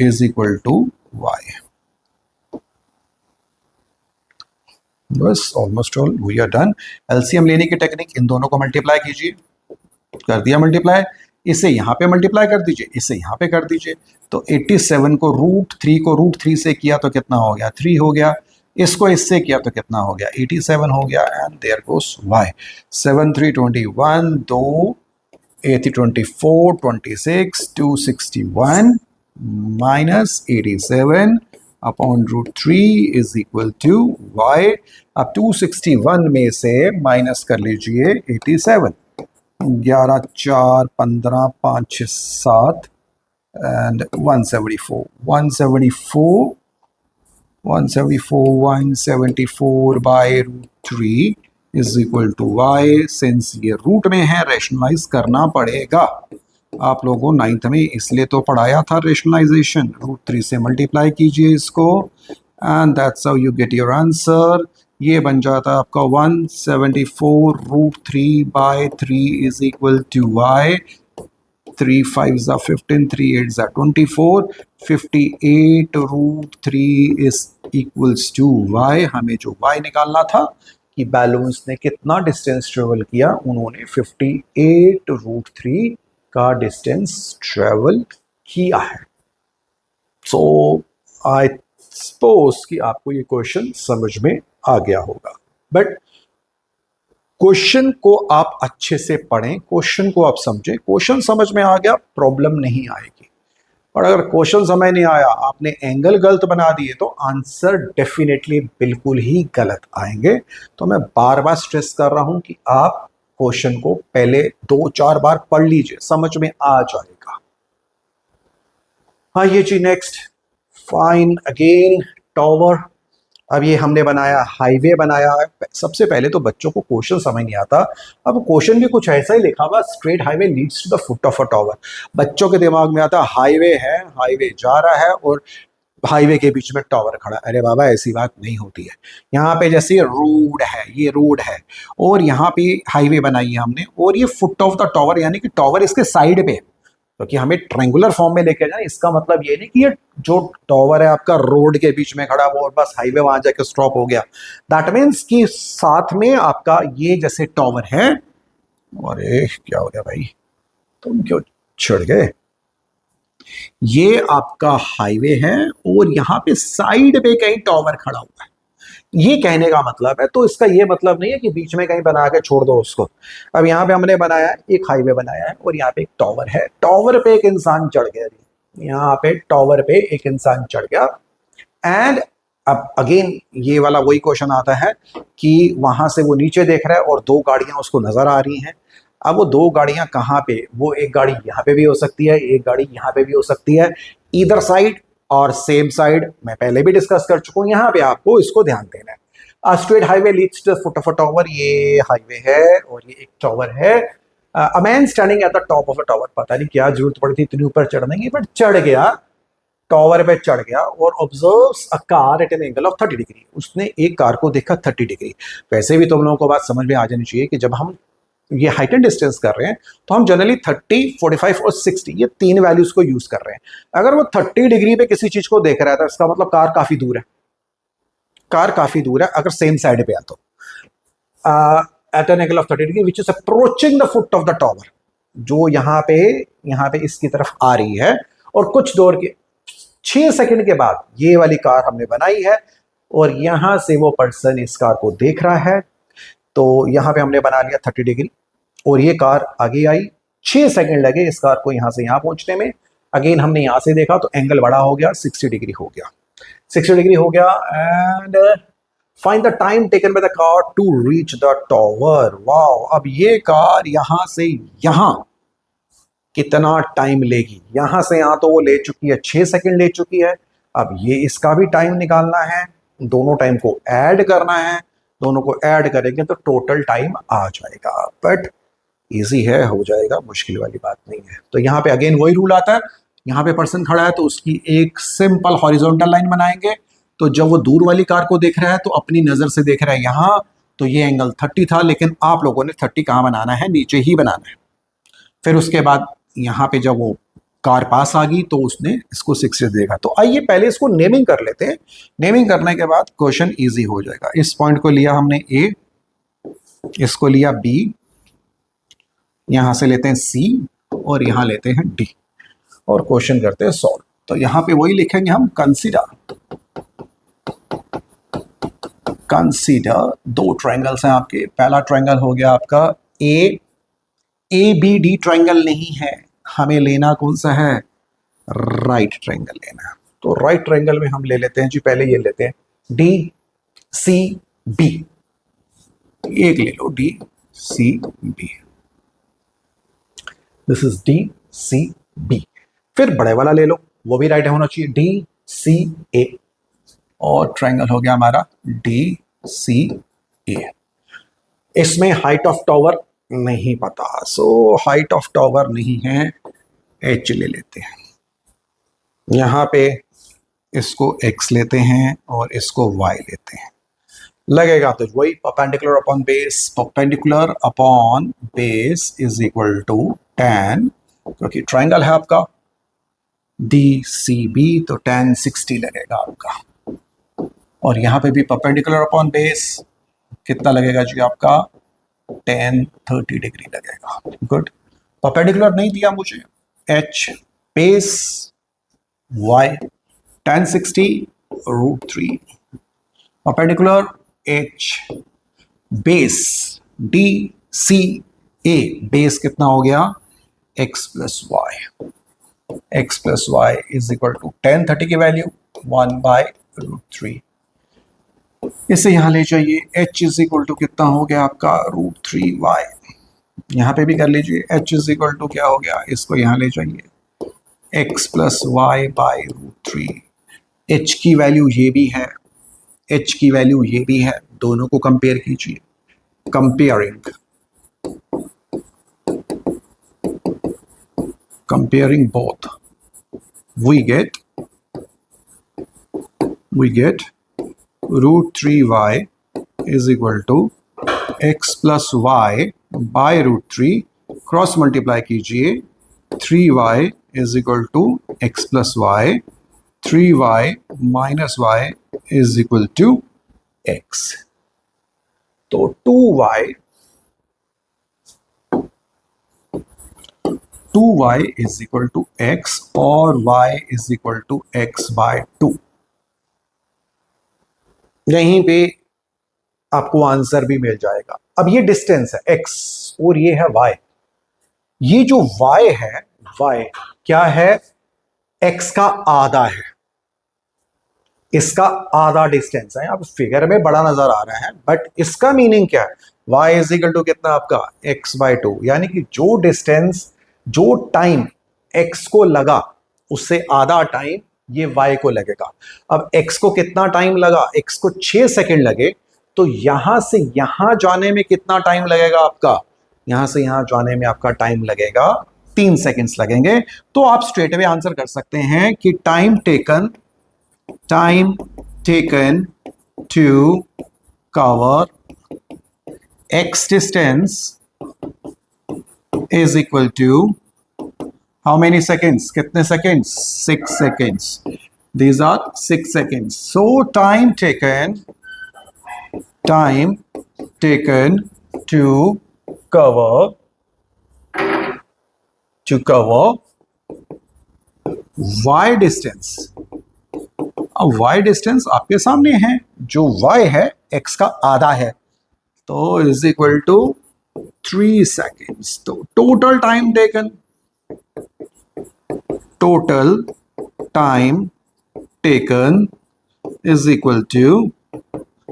S1: is equal to y. बस almost all we are done. LCM लेने की टेक्निक, इन दोनों को मल्टीप्लाई कीजिए, कर दिया मल्टीप्लाई, इसे यहाँ पे मल्टीप्लाई कर दीजिए, इसे यहाँ पे कर दीजिए। तो 87 को √3 से किया तो कितना हो गया 3 हो गया, इसको इससे किया तो कितना हो गया 87 हो गया, and there goes Y. 7 3 21, 2 80, 24, 26, 261 minus 87 upon root 3 is equal to y। अब 261 में से माइनस कर लीजिए 87, 11, 4, 15, 5, 6, 7 and 174, 174 by root 3 is equal to y। Since ये रूट में है, रेशनलाइज करना पड़ेगा। आप लोगों को 9th में इसलिए तो पढ़ाया था रेशनलाइजेशन। रूट 3 से मल्टीप्लाई कीजिए इसको and that's how you get your answer. ये बन जाता है आपका 174 root 3 by 3 is equal to y। 3 5s are 15, 3 8s are 24, 58 root 3 is equals to y। हमें जो y निकालना था कि बैलून्स ने कितना डिस्टेंस ट्रेवल किया, उन्होंने 58 रूट 3 का डिस्टेंस ट्रेवल किया है। सो आई सपोज कि आपको ये क्वेश्चन समझ में आ गया होगा। बट क्वेश्चन को आप अच्छे से पढ़ें, क्वेश्चन को आप समझें। क्वेश्चन समझ में आ गया, प्रॉब्लम नहीं आएगी। और अगर क्वेश्चन समझ नहीं आया, आपने एंगल गलत बना दिए, तो आंसर डेफिनेटली बिल्कुल ही गलत आएंगे। तो मैं बार बार स्ट्रेस कर रहा हूं कि आप क्वेश्चन को पहले 2-4 बार पढ़ लीजिए, समझ में आ जाएगा। आइए जी नेक्स्ट, फाइन अगेन टावर। अब ये हमने बनाया, हाईवे बनाया है। सबसे पहले तो बच्चों को क्वेश्चन समझ नहीं आता। अब क्वेश्चन भी कुछ ऐसा ही लिखा हुआ, straight highway leads to the foot of a tower. बच्चों के दिमाग में आता हाईवे है, हाईवे जा रहा है और हाईवे के बीच में टावर खड़ा। अरे बाबा, ऐसी बात नहीं होती है। यहाँ पे जैसे रोड है, ये रोड है और यहाँ पे हाईवे बनाई है हमने, और ये फुट ऑफ द टावर यानी कि टावर इसके साइड पे है। क्योंकि हमें ट्रायंगुलर फॉर्म में लेके जाए, इसका मतलब ये नहीं कि ये जो टावर है आपका रोड के बीच में खड़ा हुआ और बस हाईवे वहां जाके स्टॉप हो गया। दैट मीन्स कि साथ में आपका ये जैसे टावर है। अरे क्या हो गया भाई, तुम क्यों छिड़ गए? ये आपका हाईवे है और यहाँ पे साइड पे कहीं टावर खड़ा हुआ है। ये कहने का मतलब है, तो इसका ये मतलब नहीं है कि बीच में कहीं बना के छोड़ दो उसको। अब यहाँ पे हमने बनाया है, एक हाईवे बनाया है और यहाँ पे एक टावर है। टावर पे एक इंसान चढ़ गया, यहाँ पे टावर पे एक इंसान चढ़ गया। एंड अब अगेन ये वाला वही क्वेश्चन आता है कि वहां से वो नीचे देख रहा है और 2 गाड़ियां उसको नजर आ रही हैं। अब वो 2 गाड़ियां कहाँ पे, वो एक गाड़ी यहाँ पे भी हो सकती है, एक गाड़ी यहाँ पे भी हो सकती है, ईदर साइड और सेम साइड। मैं पहले भी डिस्कस कर चुका हूं, यहाँ पे आपको इसको ध्यान देना है। Straight highway leads to foot of a tower. ये हाईवे है और ये एक टावर है। A man standing at the top of a tower. पता नहीं क्या जरूरत पड़ी थी इतनी ऊपर चढ़ने की, बट चढ़ गया, टावर पे चढ़ गया और observes a car eight an angle of 30 degree. उसने एक कार को देखा 30 डिग्री। वैसे भी तुम लोगों को बात समझ में आ जानी चाहिए कि जब हम ये हाइट एंड डिस्टेंस कर रहे हैं तो हम जनरली 30, 45 और 60 ये 3 वैल्यूज को यूज कर रहे हैं। अगर वो 30 डिग्री पे किसी चीज को देख रहा है तो इसका मतलब कार काफी दूर है। कार काफी दूर है अगर सेम साइड पे है तो। At an angle of 30 degree which is approaching the foot of the tower. जो यहाँ पे इसकी तरफ आ रही है और कुछ दूर के 6 सेकंड के बाद ये वाली कार हमने बनाई है और यहां से वो पर्सन इस कार को देख रहा है। तो यहां पे हमने बना लिया 30 डिग्री और ये कार आगे आई। 6 सेकंड लगे इस कार को यहां से यहां पहुंचने में। अगेन हमने यहां से देखा तो एंगल बड़ा हो गया, 60 डिग्री हो गया, 60 डिग्री हो गया। And find the time taken by the car to reach the tower. Wow, अब ये कार यहां से यहां कितना टाइम लेगी? यहां से यहां तो वो ले चुकी है, 6 सेकंड ले चुकी है। अब ये इसका भी टाइम निकालना है, दोनों टाइम को ऐड करना है। दोनों को ऐड करेंगे तो टोटल टाइम आ जाएगा। बट इजी है, हो जाएगा, मुश्किल वाली बात नहीं है। तो यहाँ पे अगेन वही रूल आता है, यहाँ पे पर्सन खड़ा है तो उसकी एक सिंपल हॉरिजॉन्टल लाइन बनाएंगे। तो जब वो दूर वाली कार को देख रहा है तो अपनी नजर से देख रहा है यहाँ, तो ये एंगल 30 था, लेकिन आप लोगों ने 30 कहाँ बनाना है? नीचे ही बनाना है। फिर उसके बाद यहाँ पे जब वो कार पास आ गई तो उसने इसको 60 देखा। तो आइए पहले इसको नेमिंग कर लेते हैं। नेमिंग करने के बाद क्वेश्चन इजी हो जाएगा। इस पॉइंट को लिया हमने ए, इसको लिया बी, यहां से लेते हैं सी और यहां लेते हैं डी और क्वेश्चन करते हैं सॉल्व। तो यहां पे वही लिखेंगे हम, कंसीडर 2 ट्रायंगल्स हैं आपके। पहला ट्रायंगल हो गया आपका ए ए बी डी ट्राइंगल नहीं है, हमें लेना कौन सा है, राइट ट्राइंगल लेना है। तो राइट ट्राइंगल में हम ले लेते हैं जी, पहले ये लेते हैं डी सी बी, एक ले लो D C B, this is D C B. फिर बड़े वाला ले लो, वो भी राइट होना चाहिए, डी सी ए, और ट्राइंगल हो गया हमारा डी सी ए। इसमें हाइट ऑफ टावर नहीं पता, सो हाइट ऑफ टावर नहीं है, एच ले लेते हैं। यहां पे इसको x लेते हैं और इसको y लेते हैं, लगेगा तो वही perpendicular upon base, perpendicular upon base is equal to tan, क्योंकि ट्राइंगल है आपका डी सी बी, तो tan 60 लगेगा आपका। और यहाँ पे भी परपेंडिकुलर अपॉन बेस कितना लगेगा जी आपका, tan 30 डिग्री लगेगा। गुड, परपेंडिकुलर नहीं दिया मुझे, h base y tan 60 √3, perpendicular h base d c a, base कितना हो गया x plus Y, x plus Y is equal to tan 30 की वैल्यू 1/√3, इसे यहां ले जाइए, h इज इक्वल टू कितना हो गया आपका √3y, यहां पे भी कर लीजिए, h इज इक्वल टू क्या हो गया, इसको यहां ले जाइए x plus Y by √3, h की वैल्यू ये भी है, h की वैल्यू ये भी है, दोनों को कंपेयर कीजिए, comparing both, we get √3y is equal to x plus y by √3, cross multiply कीजिए, 3y is equal to x plus y, 3y minus y is equal to x, तो 2y is equal to x और y is equal to x by 2, यहीं पे आपको answer भी मिल जाएगा। अब ये डिस्टेंस है x और ये है y, ये जो y है, y क्या है, x का आधा है, इसका आधा डिस्टेंस है। अब फिगर में बड़ा नजर आ रहा है, बट इसका मीनिंग क्या है, y इज इक्वल टू कितना आपका x बाई 2, यानी कि जो डिस्टेंस, जो टाइम x को लगा उससे आधा टाइम ये y को लगेगा। अब x को कितना टाइम लगा, x को 6 सेकंड लगे, तो यहां से यहां जाने में कितना टाइम लगेगा आपका, यहां से यहां जाने में आपका टाइम लगेगा 3 सेकंड्स लगेंगे। तो आप स्ट्रेट अवे आंसर कर सकते हैं कि time taken to cover x distance is equal to how many seconds, कितने seconds, 6 seconds, these are 6 seconds, so time taken to cover y distance, अब y distance आपके सामने है, जो y है x का आधा है, तो इज इक्वल टू 3 seconds, तो total time taken is equal to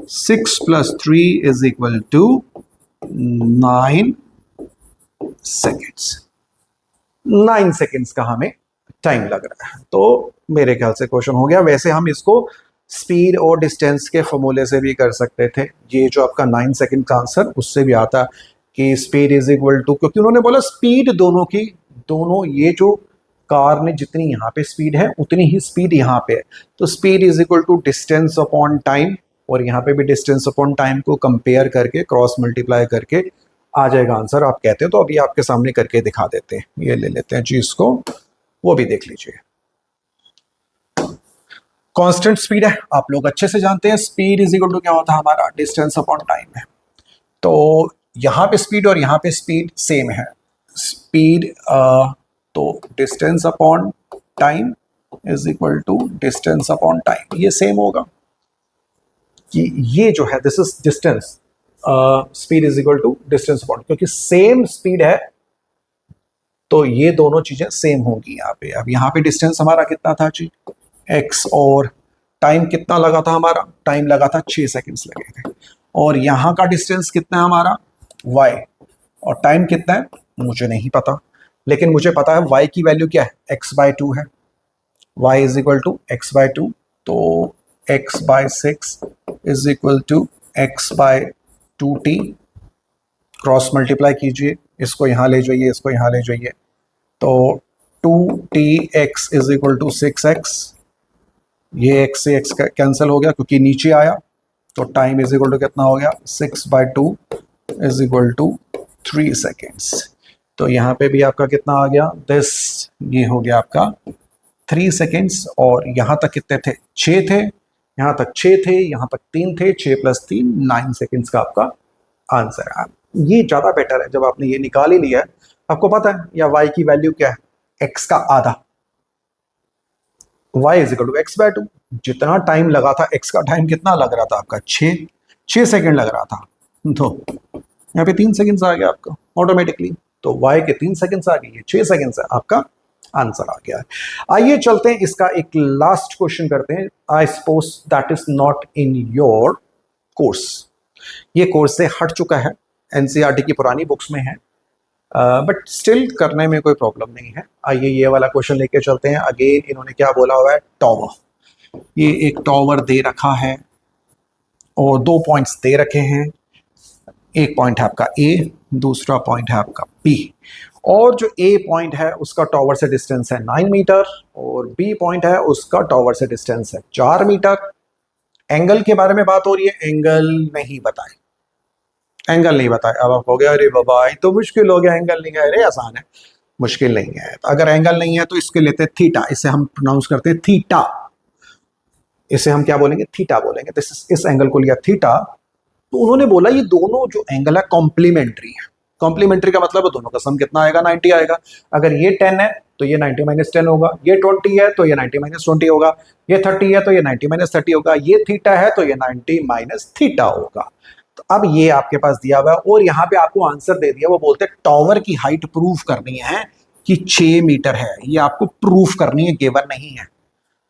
S1: 6 + 3 is equal to 9 seconds, 9 seconds का हमें टाइम लग रहा है। तो मेरे ख्याल से क्वेश्चन हो गया। वैसे हम इसको स्पीड और डिस्टेंस के फॉर्मूले से भी कर सकते थे, ये जो आपका 9 सेकंड का आंसर उससे भी आता कि स्पीड इज इक्वल टू, क्योंकि उन्होंने बोला स्पीड दोनों की, दोनों ये जो कार ने जितनी यहाँ पे स्पीड है उतनी ही स्पीड यहाँ पे है, तो speed is equal to distance upon time, और यहाँ पे भी डिस्टेंस अपॉन टाइम को कंपेयर करके क्रॉस मल्टीप्लाई करके आ जाएगा आंसर। आप कहते हैं तो अभी आपके सामने करके दिखा देते हैं, ये ले लेते हैं चीज को, वो भी देख लीजिए। कांस्टेंट स्पीड है, आप लोग अच्छे से जानते हैं, स्पीड इज इक्वल टू क्या होता है हमारा, डिस्टेंस अपॉन टाइम है। तो यहाँ पे स्पीड और यहाँ पे स्पीड सेम है, स्पीड तो distance upon time is equal to distance upon time, ये सेम होगा कि ये जो है this is distance, speed is equal to distance upon, क्योंकि सेम स्पीड है तो ये दोनों चीजें सेम होंगी यहाँ पे। अब यहाँ पे डिस्टेंस हमारा कितना था जी, x, और टाइम कितना लगा था हमारा, टाइम लगा था 6 सेकंड्स लगे थे। और यहाँ का डिस्टेंस कितना है हमारा y, और टाइम कितना है मुझे नहीं पता, लेकिन मुझे पता है y की वैल्यू क्या है, x/2 है, y is equal to x/2, तो x/6 is equal to x/2t। Cross multiply कीजिए, इसको यहाँ ले जाइए, इसको यहाँ ले जाइए, तो 2tx is equal to 6x, ये x से x कैंसिल हो गया क्योंकि नीचे आया, तो टाइम इज इक्वल टू कितना हो गया, 6/2 इज इक्वल टू 3 सेकेंड्स। तो यहाँ पे भी आपका कितना आ गया, दिस, ये हो गया आपका 3 सेकेंड्स। और यहाँ तक कितने थे, 6 थे, यहाँ तक 6 थे, यहाँ तक 3 थे, 6 + 3 9 सेकेंड्स का आपका आंसर है। ये ज़्यादा बेटर है, जब आपने ये निकाल ही लिया है, आपको पता है या y की वैल्यू क्या है, x का आधा, y is equal to x/2। जितना टाइम लगा था, x का टाइम कितना लग रहा था आपका, 6 सेकेंड लग रहा था, तो यहाँ पे 3 सेकेंड्स आ गया आपका ऑटोमेटिकली, तो y के 3 सेकेंड्स आ गए, 6 सेकेंड्स है, आपका आंसर आ गया है। आइए चलते हैं, इसका एक लास्ट क्वेश्चन करते हैं। I suppose that is not in your course, ये कोर्स से हट चुका है, एनसीईआरटी की पुरानी बुक्स में है, बट स्टिल करने में कोई प्रॉब्लम नहीं है। आइए ये वाला क्वेश्चन लेके चलते हैं। अगेन इन्होंने क्या बोला हुआ है, टॉवर, ये एक टॉवर दे रखा है और 2 पॉइंट्स दे रखे हैं, एक पॉइंट है आपका A, दूसरा पॉइंट है आपका B, और जो A पॉइंट है उसका टॉवर से डिस्टेंस है 9 मीटर और B पॉइंट है उसका टॉवर से डिस्टेंस है 4 मीटर। एंगल के बारे में बात हो रही है, एंगल नहीं बताए, एंगल नहीं बताए। अब आप हो गया अरे बाबा ये तो मुश्किल हो गया, एंगल नहीं है, अरे आसान है, मुश्किल नहीं है। तो अगर एंगल नहीं है तो इसके लेते हैं थीटा, इसे हम प्रोनाउंस करते हैं थीटा, इसे हम क्या बोलेंगे, थीटा बोलेंगे। तो इस एंगल को लिया थीटा। तो उन्होंने बोला ये दोनों जो एंगल है कॉम्प्लीमेंट्री है। कॉम्प्लीमेंट्री का मतलब दोनों का सम कितना आएगा, 90 आएगा। अगर ये 10 है तो ये 90 - 10 होगा, ये 20 है तो ये 90 - 20 होगा, ये 30 है तो ये 90 - 30 होगा, ये थीटा है तो ये 90 - थीटा होगा। तो अब ये आपके पास दिया हुआ है और यहाँ पे आपको आंसर दे दिया, वो बोलते हैं टॉवर की हाइट प्रूफ करनी है कि 6 मीटर है, ये आपको प्रूफ करनी है, गिवन नहीं है,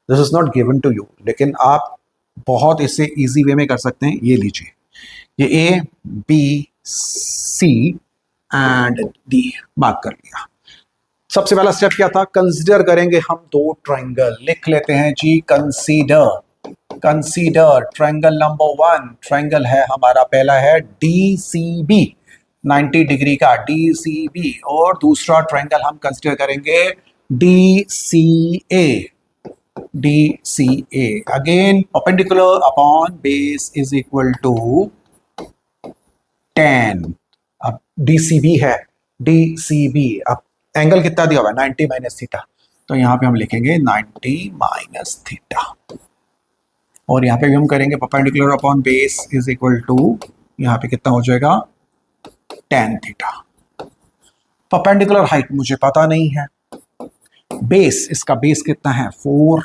S1: this is not given to you. लेकिन आप बहुत इसे इजी वे में कर सकते हैं। ये लीजिए, ये A, B, C and D mark कर लिया। सबसे पहला स्टेप क्या था, कंसीडर करेंगे हम 2 ट्रायंगल, लिख लेते हैं जी, कंसीडर ट्रायंगल नंबर 1, ट्रायंगल है हमारा पहला है DCB, 90 डिग्री का DCB, और दूसरा ट्रायंगल हम कंसीडर करेंगे DCA, again perpendicular upon base is equal to 10। अब DCB है, DCB, अब एंगल कितना दिया हुआ है, 90 - थीटा, तो यहाँ पे हम लिखेंगे 90 - थीटा, और यहाँ पे भी हम करेंगे perpendicular upon base is equal to, यहाँ पे कितना हो जाएगा, tan थीटा। परपेंडिकुलर हाइट मुझे पता नहीं है, बेस, इसका बेस कितना है 4।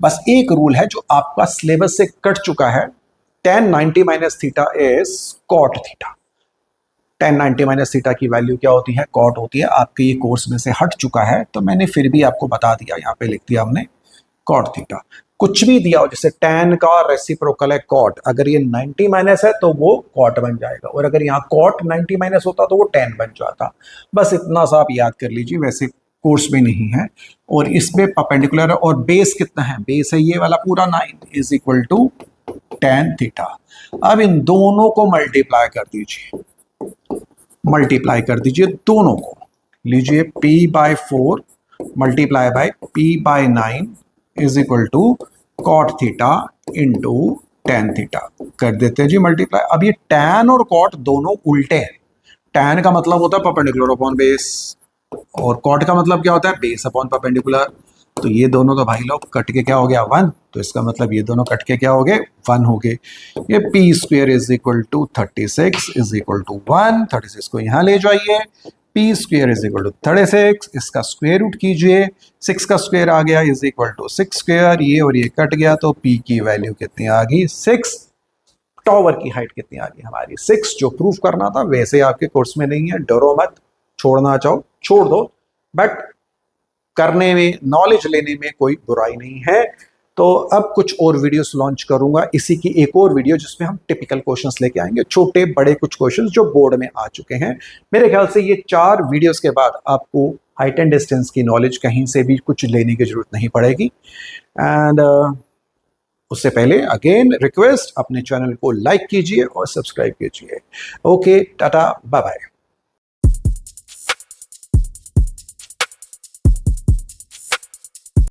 S1: बस एक रूल है जो आपका सिलेबस से कट चुका है, tan 90 - theta is cot theta. tan 90 - theta की वैल्यू क्या होती है, cot होती है। आपके ये कोर्स में से हट चुका है तो मैंने फिर भी आपको बता दिया, यहाँ पे लिख दिया हमने cot थीटा। कुछ भी दिया हो, जैसे tan का रेसिप्रोकल है cot, अगर ये 90 - है तो वो cot बन जाएगा, और अगर यहाँ cot 90 - होता तो वो tan बन जाता। बस इतना सा आप याद कर लीजिए, वैसे कोर्स में नहीं है। और इसमें परपेंडिकुलर है, और बेस कितना है, बेस है ये वाला पूरा 9 is equal to tan theta. अब इन दोनों को मल्टीप्लाई कर दीजिए, दोनों को लीजिए, p/4 multiply by p/9 is equal to cot theta into tan theta कर देते हैं जी मल्टीप्लाई। अब ये tan और cot दोनों उल्टे हैं, tan का मतलब होता है परपेंडिकुलर अपॉन बेस, और cot का मतलब क्या होता है, बेस अपॉन परपेंडिकुलर। तो ये दोनों तो भाई लोग कट के क्या हो गया 1, तो इसका मतलब ये दोनों कट के क्या हो गए 1 हो गए। ये p² is equal to 36 is equal to 1, 36 को यहाँ ले जाइए, p² इज इक्वल टू 36, इसका स्क्वायर रूट कीजिए, 6 का स्क्वायर आ गया इज इक्वल टू 6², ये और ये कट गया, तो p की वैल्यू कितनी आ गई 6। टॉवर की हाइट कितनी आ गई हमारी 6, जो प्रूफ करना था। वैसे आपके कोर्स में नहीं है, डरो मत, छोड़ना चाहो छोड़ दो, बट करने में, नॉलेज लेने में कोई बुराई नहीं है। तो अब कुछ और वीडियोस लॉन्च करूंगा, इसी की एक और वीडियो जिसमें हम टिपिकल क्वेश्चंस लेके आएंगे, छोटे बड़े कुछ क्वेश्चंस जो बोर्ड में आ चुके हैं। मेरे ख्याल से ये 4 वीडियोस के बाद आपको हाइट एंड डिस्टेंस की नॉलेज कहीं से भी कुछ लेने की जरूरत नहीं पड़ेगी। एंड उससे पहले अगेन रिक्वेस्ट, अपने चैनल को लाइक कीजिए और सब्सक्राइब कीजिए। Okay, tata, bye bye.